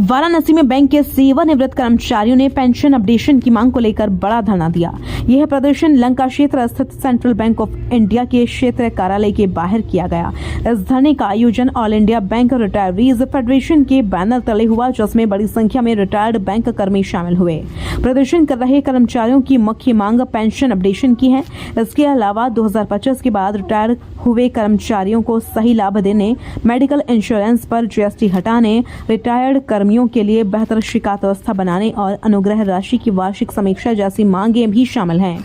वाराणसी में बैंक के सेवानिवृत्त कर्मचारियों ने पेंशन अपडेशन की मांग को लेकर बड़ा धरना दिया। यह प्रदर्शन लंका क्षेत्र स्थित सेंट्रल बैंक ऑफ इंडिया के क्षेत्रीय कार्यालय के बाहर किया गया। इस धरने का आयोजन all India bank retirees federation के बैनर तले हुआ, जिसमें बड़ी संख्या में रिटायर्ड बैंक कर्मी शामिल हुए। प्रदर्शन कर रहे कर्मचारियों की मुख्य मांग पेंशन अपडेशन की है। इसके अलावा 2025 के बाद रिटायर हुए कर्मचारियों को सही लाभ देने, मेडिकल इंश्योरेंस पर जीएसटी हटाने, रिटायर्ड कर्मियों के लिए बेहतर शिकायत व्यवस्था बनाने और अनुग्रह राशि की वार्षिक समीक्षा जैसी मांगें भी शामिल हैं।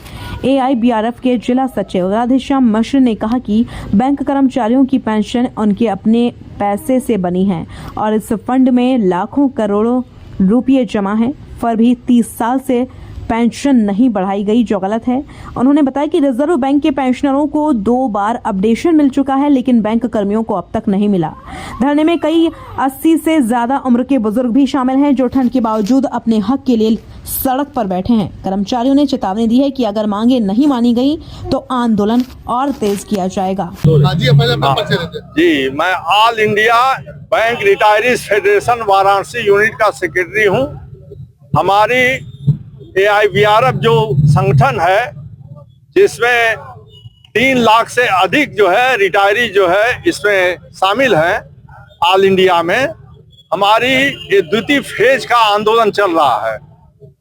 AIBRF के जिला सचिव राधेश्याम मिश्र ने कहा कि बैंक कर्मचारियों की पेंशन उनके अपने पैसे से बनी है और इस फंड में लाखों करोड़ों रुपये जमा है, फिर भी 30 साल से पेंशन नहीं बढ़ाई गई, जो गलत है। उन्होंने बताया कि रिजर्व बैंक के पेंशनरों को 2 बार अपडेशन मिल चुका है, लेकिन बैंक कर्मियों को अब तक नहीं मिला। धरने में कई 80 से ज्यादा उम्र के बुजुर्ग भी शामिल हैं, जो ठंड के बावजूद अपने हक के लिए सड़क पर बैठे हैं। कर्मचारियों ने चेतावनी दी है कि अगर मांगे नहीं मानी गई तो आंदोलन और तेज किया जाएगा। जी, मैं all India bank retirees federation Varanasi unit का सेक्रेटरी हूँ। हमारी AIBRF जो संगठन है, जिसमें 3 लाख से अधिक जो है रिटायरी जो है इसमें शामिल हैं। ऑल इंडिया में हमारी ये द्वितीय फेज का आंदोलन चल रहा है।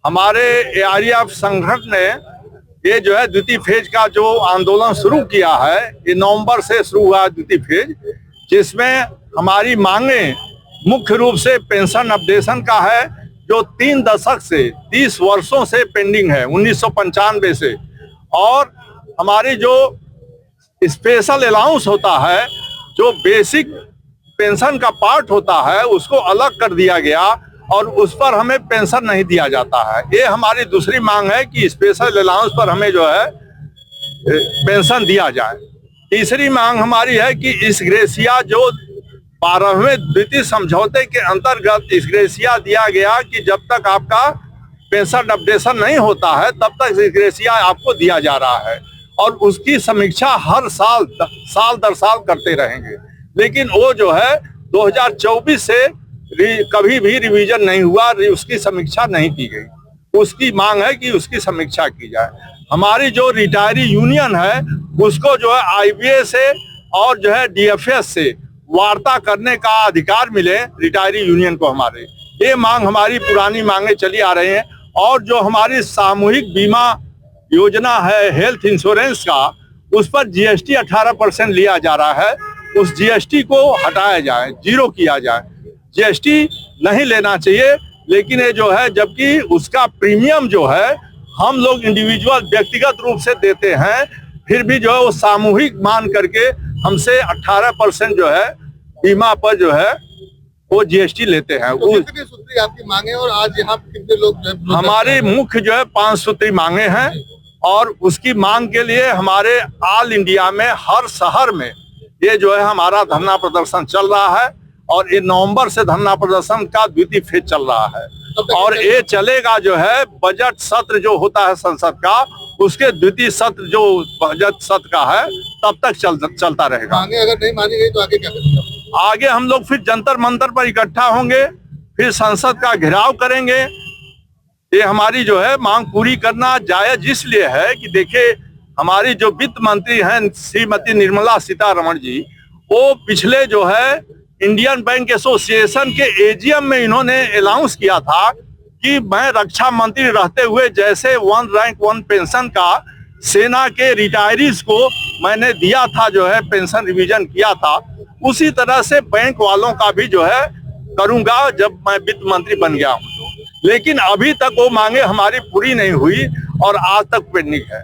हमारे AIBRF संगठन ने ये जो है द्वितीय फेज का जो आंदोलन शुरू किया है, ये नवंबर से शुरू हुआ है द्वितीय फेज, जिसमें हमारी मांगे मुख्य रूप से पेंशन अपडेशन का है, जो 3 दशक से 30 वर्षों से पेंडिंग है, 1995 से। और हमारी जो स्पेशल अलाउंस होता है, जो बेसिक पेंशन का पार्ट होता है, उसको अलग कर दिया गया और उस पर हमें पेंशन नहीं दिया जाता है। ये हमारी दूसरी मांग है कि स्पेशल अलाउंस पर हमें जो है पेंशन दिया जाए। तीसरी मांग हमारी है कि इस ग्रेसिया जो 12वें द्वितीय समझौते के अंतर्गत इस ग्रेसिया दिया गया कि जब तक आपका पेंशन अपडेशन नहीं होता है तब तक इस ग्रेसिया आपको दिया जा रहा है, और उसकी समीक्षा हर साल दर साल करते रहेंगे। लेकिन वो जो है 2024 से कभी भी रिवीजन नहीं हुआ, उसकी समीक्षा नहीं की गई। उसकी मांग है कि उसकी समीक्षा की जाए। हमारी जो रिटायरी यूनियन है, उसको जो है IBA से और जो है DFS से वार्ता करने का अधिकार मिले रिटायरी यूनियन को। हमारे ये मांग, हमारी पुरानी मांगे चली आ रही हैं। और जो हमारी सामूहिक बीमा योजना है हेल्थ इंश्योरेंस का, उस पर GST 18% लिया जा रहा है। उस GST को हटाया जाए, 0 किया जाए। GST नहीं लेना चाहिए, लेकिन ये जो है, जबकि उसका प्रीमियम जो है हम लोग इंडिविजुअल व्यक्तिगत रूप से देते हैं, फिर भी जो है वो सामूहिक मान करके हमसे 18% जो है बीमा पर जो है वो GST लेते हैं। तो कितनी सूत्री आपकी मांगे और आज यहाँ कितने लोग? हमारी मुख्य जो है 5 सूत्री मांगे हैं, और उसकी मांग के लिए हमारे ऑल इंडिया में हर शहर में ये जो है हमारा धरना प्रदर्शन चल रहा है। और ये नवंबर से धरना प्रदर्शन का द्वितीय फेज चल रहा है, और ये चलेगा जो है बजट सत्र जो होता है संसद का, उसके द्वितीय सत्र जो बजट सत्र का है तब तक चलता रहेगा। मांगे अगर नहीं मानी गई तो आगे क्या करेंगे? आगे हम लोग फिर जंतर मंतर पर इकट्ठा होंगे, फिर संसद का घेराव करेंगे। ये हमारी जो है मांग पूरी करना जायज इसलिए है कि देखिए, हमारी जो वित्त मंत्री हैं श्रीमती निर्मला सीतारमण जी, वो पिछले जो है इंडियन बैंक एसोसिएशन के AGM में इन्होंने अनाउंस किया था कि मैं रक्षा मंत्री रहते हुए जैसे 1 रैंक 1 पेंशन का सेना के रिटायरीज को मैंने दिया था, जो है पेंशन रिवीजन किया था, उसी तरह से बैंक वालों का भी जो है करूंगा जब मैं वित्त मंत्री बन गया हूं। लेकिन अभी तक वो मांगे हमारी पूरी नहीं हुई और आज तक पेंडिंग है।